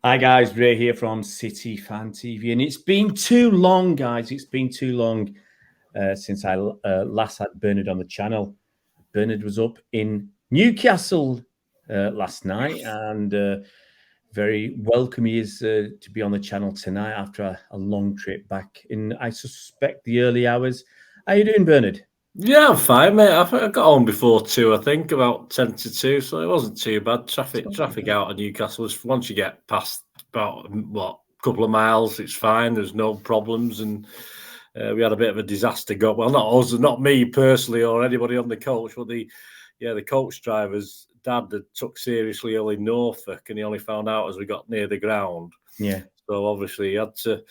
Hi guys, Ray here from City Fan TV, and it's been too long, guys. It's been too long since I last had Bernard on the channel. Bernard was up in Newcastle last night, and very welcome he is to be on the channel tonight after a long trip back in, I suspect, the early hours. How you doing, Bernard? Yeah, I'm fine, mate. I got home before 2, I think, about 10 to 2, so it wasn't too bad. Traffic out of Newcastle is, once you get past about, a couple of miles, it's fine. There's no problems, and we had a bit of a disaster go. Well, not us, not me personally or anybody on the coach, but the coach driver's dad had took seriously ill in Norfolk, and he only found out as we got near the ground. Yeah. So obviously he had to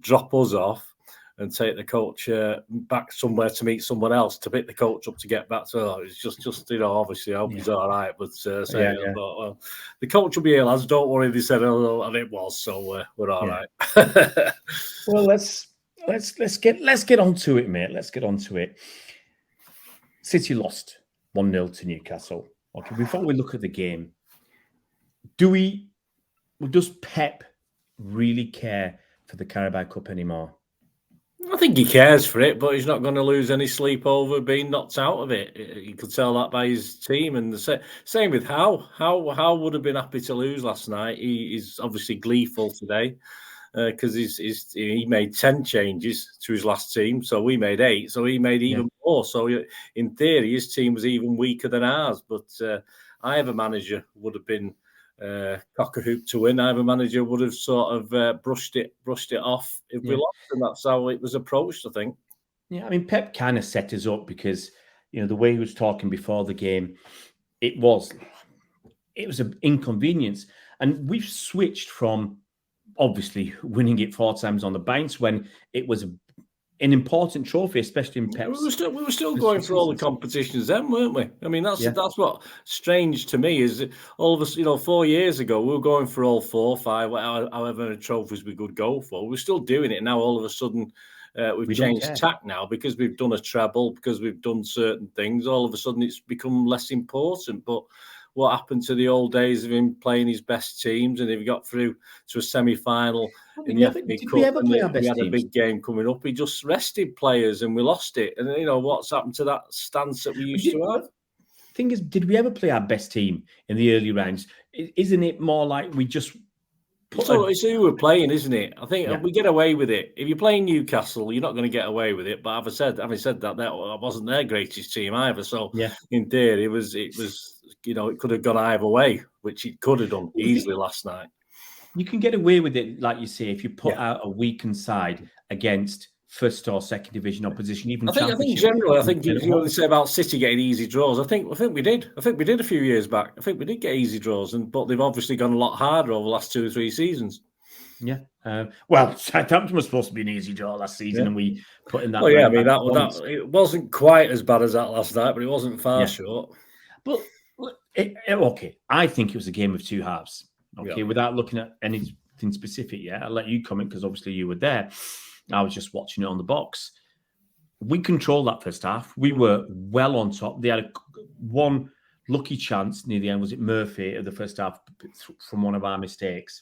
drop us off and take the coach back somewhere to meet someone else to pick the coach up to get back. So it's just obviously I hope he's all right. But thought, well, the coach will be here, lads. Don't worry. They said, and it was. So we're all right. Well, let's get onto it, mate. Let's get onto it. City lost 1-0 to Newcastle. Okay, before we look at the game, does Pep really care for the Carabao Cup anymore? I think he cares for it, but he's not going to lose any sleep over being knocked out of it. You could tell that by his team. And the same with Howe. Howe would have been happy to lose last night. He's obviously gleeful today because he made 10 changes to his last team. So we made 8. So he made even more. So in theory, his team was even weaker than ours. But either manager would have been cock a hoop to win. Either manager would have sort of brushed it off if we lost, and that's how it was approached, I think. Yeah, I mean, Pep kind of set us up because the way he was talking before the game, it was an inconvenience, and we've switched from obviously winning it 4 times on the bounce when it was an important trophy, especially in Pep's. We were still going for all the competitions then, weren't we? I mean, that's what strange to me is all of us. 4 years ago we were going for all 4, 5, however many trophies we could go for. We're still doing it now. All of a sudden, we've changed tack now because we've done a treble, because we've done certain things. All of a sudden, it's become less important. But what happened to the old days of him playing his best teams, and if he got through to a semi-final in the FA Cup, and we had a big game coming up, he just rested players and we lost it. And what's happened to that stance that we used to have? Thing is, did we ever play our best team in the early rounds? Isn't it more like we just? It's who we're playing, isn't it? I think we get away with it. If you're playing Newcastle, you're not going to get away with it. But having said that wasn't their greatest team either. So in theory, it was. It could have gone either way, which it could have done easily last night. You can get away with it, like you say, if you put out a weakened side against first or second division opposition, even I think generally, you only say about City getting easy draws. I think we did. I think we did a few years back. I think we did get easy draws, but they've obviously gone a lot harder over the last 2 or 3 seasons. Yeah. Well, Southampton was supposed to be an easy draw last season, and we put in that. Well, I mean that it wasn't quite as bad as that last night, but it wasn't far short. But okay, I think it was a game of 2 halves. Okay, without looking at anything specific yet, I'll let you comment because obviously you were there. I was just watching it on the box. We controlled that first half. We were well on top. They had one lucky chance near the end. Was it Murphy of the first half from one of our mistakes?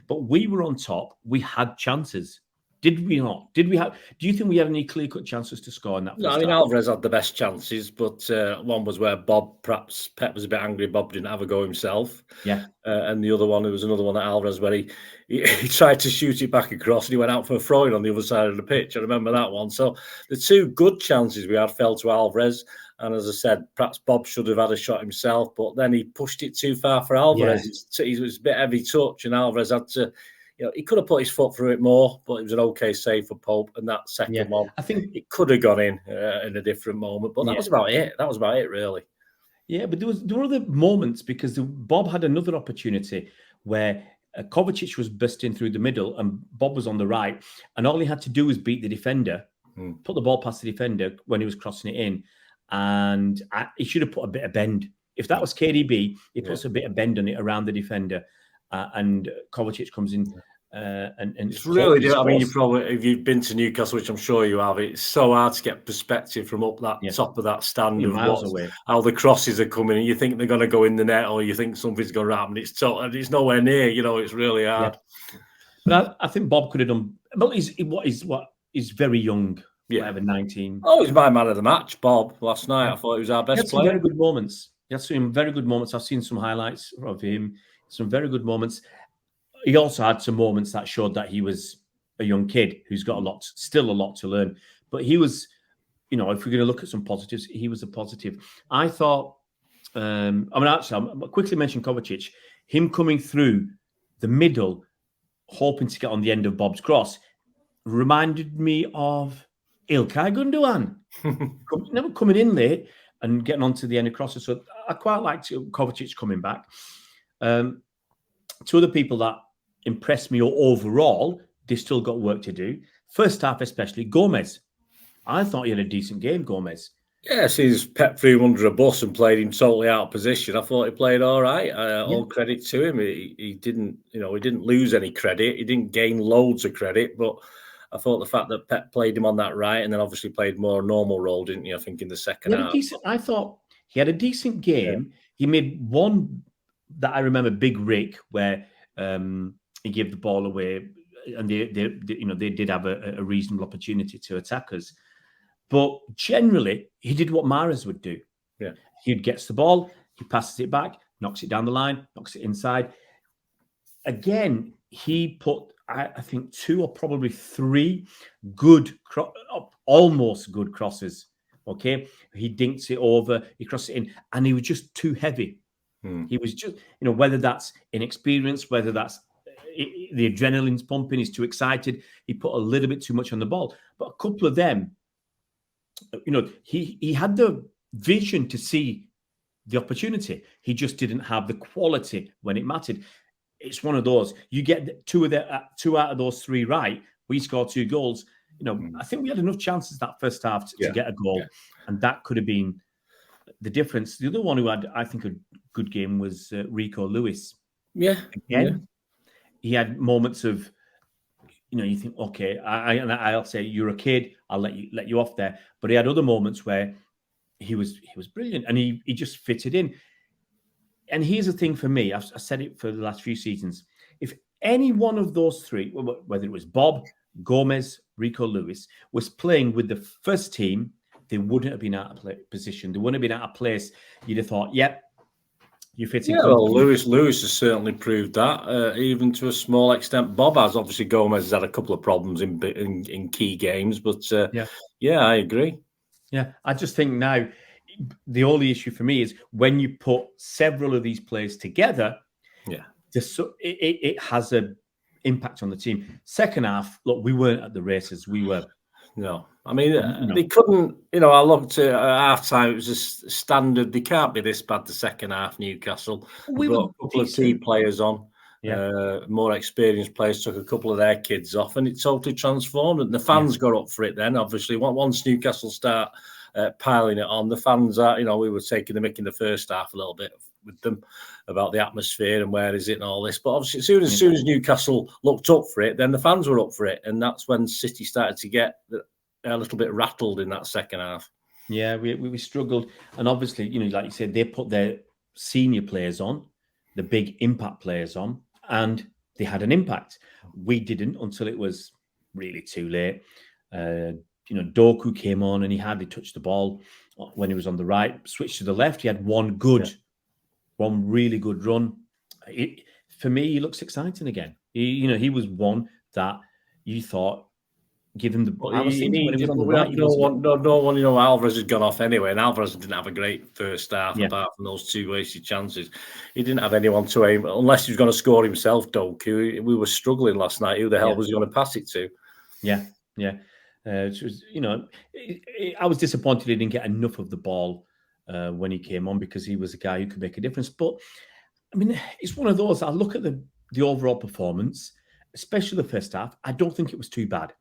But we were on top. We had chances. Did we not? Do you think we had any clear-cut chances to score in that first half? I mean, Alvarez had the best chances, but one was where perhaps Pep was a bit angry. Bob didn't have a go himself. Yeah. And the other one, there was another one at Alvarez where he tried to shoot it back across and he went out for a throw-in on the other side of the pitch. I remember that one. So the 2 good chances we had fell to Alvarez. And as I said, perhaps Bob should have had a shot himself, but then he pushed it too far for Alvarez. Yeah. It was a bit heavy touch and Alvarez had to... he could have put his foot through it more, but it was an okay save for Pope. And that second one, I think it could have gone in a different moment. But that was about it. That was about it, really. Yeah, but there were other moments because Bob had another opportunity where Kovacic was busting through the middle and Bob was on the right. And all he had to do was beat the defender, put the ball past the defender when he was crossing it in. And he should have put a bit of bend. If that was KDB, he puts a bit of bend on it around the defender. And Kovacic comes in and it's really. I mean, you probably, if you've been to Newcastle, which I'm sure you have, it's so hard to get perspective from up that top of that stand of how the crosses are coming, and you think they're going to go in the net, or you think something's going to happen. It's nowhere near. It's really hard. Yeah. But I think Bob could have done. Well, he's very young. Yeah, whatever, 19. Oh, he's my man of the match, Bob. Last night, I thought he was our best player. Very good moments. He had some very good moments. I've seen some highlights of him. Some very good moments. He also had some moments that showed that he was a young kid who's got still a lot to learn. But he was, if we're going to look at some positives, he was a positive. I thought, actually, I'll quickly mention Kovacic. Him coming through the middle, hoping to get on the end of Bob's cross, reminded me of Ilkay Gundogan. Never coming in late and getting onto the end of crosses. So I quite liked Kovacic coming back. Two other people that impressed me overall, they still got work to do. First half, especially Gomez. I thought he had a decent game, Gomez. Yes, he's Pep threw him under a bus and played him totally out of position. I thought he played all right. All credit to him. He didn't, he didn't lose any credit. He didn't gain loads of credit, but I thought the fact that Pep played him on that right and then obviously played more normal role, didn't he? I think in the second half. I thought he had a decent game. Yeah. He made one that I remember, big Rick, where he gave the ball away, and they did have a reasonable opportunity to attack us. But generally, he did what Mahrez would do. Yeah, he gets the ball, he passes it back, knocks it down the line, knocks it inside. Again, he put, I think, 2 or probably 3 good, almost good crosses. Okay, he dinks it over, he crosses it in, and he was just too heavy. He was just, whether that's inexperience, whether that's the adrenaline's pumping, he's too excited. He put a little bit too much on the ball. But a couple of them, he had the vision to see the opportunity. He just didn't have the quality when it mattered. It's one of those. You get 2 out of those 3 right. We score 2 goals. I think we had enough chances that first half to get a goal, and that could have been the difference. The other one who had, I think, a good game was Rico Lewis. Yeah, again, he had moments of, you think, okay, I'll say you're a kid, I'll let you off there. But he had other moments where he was brilliant, and he just fitted in. And here's the thing for me, I've said it for the last few seasons. If any one of those 3, whether it was Bob, Gomez, Rico Lewis, was playing with the first team, they wouldn't have been out of position. They wouldn't have been out of place. You'd have thought, yep, you fit in. Yeah, well, Lewis has certainly proved that, even to a small extent. Bob has. Obviously, Gomez has had a couple of problems in key games, but I agree. Yeah, I just think now the only issue for me is when you put several of these players together, it has an impact on the team. Second half, look, we weren't at the races. We were. No, I mean, they couldn't, I looked at half time, it was just standard. They can't be this bad the second half, Newcastle. We brought a couple of key players on, more experienced players, took a couple of their kids off, and it totally transformed. And the fans got up for it then, obviously. Once Newcastle start piling it on, the fans are, we were taking the mick in the first half a little bit with them about the atmosphere and where is it and all this. But obviously, as soon as Newcastle looked up for it, then the fans were up for it. And that's when City started to get a little bit rattled in that second half. Yeah, we struggled. And obviously, like you said, they put their senior players on, the big impact players on, and they had an impact. We didn't until it was really too late. Doku came on and he hardly touched the ball when he was on the right. Switched to the left, he had one really good run. For me, he looks exciting again. He was one that you thought, give him the ball. No one, Alvarez had gone off anyway, and Alvarez didn't have a great first half apart from those 2 wasted chances. He didn't have anyone to aim, unless he was going to score himself, Doku. We were struggling last night. Who the hell was he going to pass it to? Yeah. It was, I was disappointed he didn't get enough of the ball when he came on, because he was a guy who could make a difference. But I mean, it's one of those. I look at the overall performance, especially the first half. I don't think it was too bad.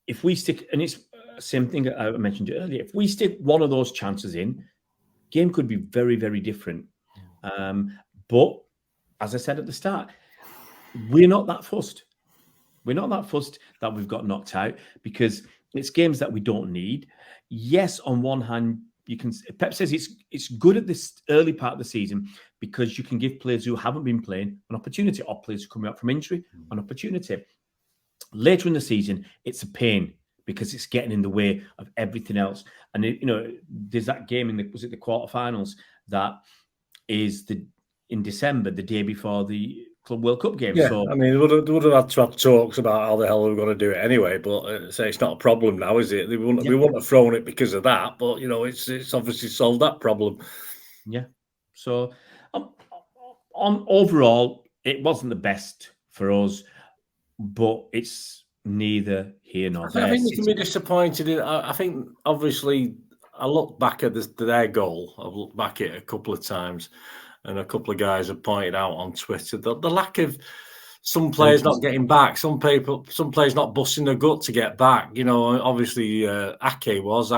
If we stick, and it's the same thing I mentioned earlier, if we stick one of those chances in, game could be very, very different. But as I said at the start, we're not that fussed. We're not that fussed that we've got knocked out because it's games that we don't need. Yes, on one hand, you can. Pep says it's good at this early part of the season because you can give players who haven't been playing an opportunity, or players coming out from injury an opportunity. Later in the season, it's a pain because it's getting in the way of everything else. And there's that game in the quarterfinals that is in December, the day before the Club World Cup game. Yeah, so I mean, they would have had to have talks about how the hell they were going to do it anyway. But say it's not a problem now, is it? We wouldn't have thrown it because of that. But it's obviously solved that problem. Yeah. So on overall, it wasn't the best for us, but it's neither here nor there. I think we can be disappointed in. I think obviously, I look back at their goal. I've looked back at it a couple of times, and a couple of guys have pointed out on Twitter the lack of some players not getting back, some players not busting their gut to get back. Obviously Ake was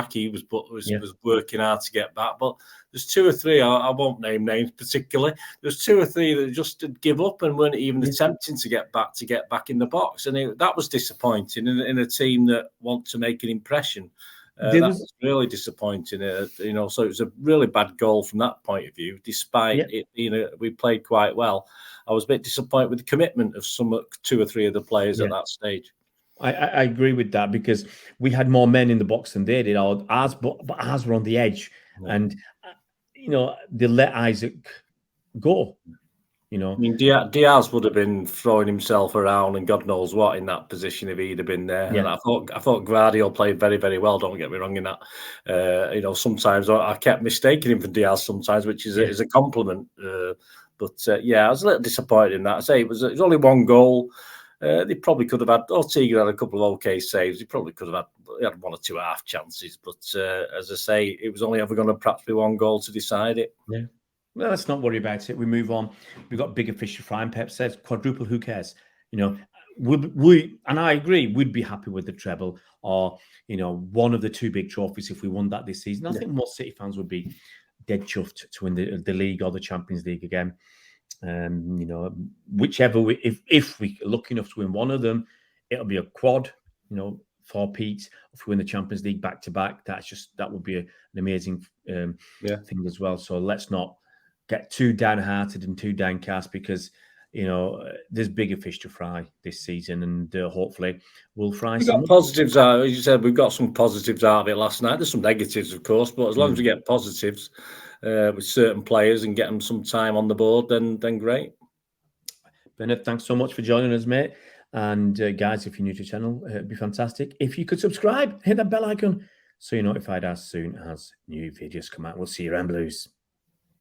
working hard to get back, but there's two or three. I won't name names particularly. There's two or three that just did give up and weren't even attempting to get back in the box, and that was disappointing in a team that want to make an impression. That was really disappointing. So it was a really bad goal from that point of view. Despite it, we played quite well. I was a bit disappointed with the commitment of two or three of the players at that stage. I agree with that because we had more men in the box than they did. Ours were on the edge, and they let Isaac go. I mean, Diaz would have been throwing himself around and God knows what in that position if he'd have been there. Yeah. And I thought Guardiola played very, very well. Don't get me wrong in that. Sometimes I kept mistaking him for Diaz sometimes, which is a compliment. But I was a little disappointed in that. I say it was only one goal. They probably could have had. Ortega had a couple of okay saves. He probably could have had one or two half chances. But as I say, it was only ever going to perhaps be one goal to decide it. Yeah. Well, let's not worry about it. We move on. We've got bigger fish to fry. And Pep says quadruple. Who cares? We and I agree. We'd be happy with the treble or one of the two big trophies if we won that this season. I think most City fans would be dead chuffed to win the league or the Champions League again. Whichever if we're lucky enough to win one of them, it'll be a quad. For Pete, if we win the Champions League back to back, that would be an amazing thing as well. So let's not get too downhearted and too downcast because there's bigger fish to fry this season, and hopefully we'll fry. We've got positives out, as you said. We've got some positives out of it last night. There's some negatives, of course, but as long as we get positives with certain players and get them some time on the board, then great. Bennett, thanks so much for joining us, mate. And guys, if you're new to the channel, it'd be fantastic if you could subscribe, hit that bell icon, so you're notified as soon as new videos come out. We'll see you around, Blues.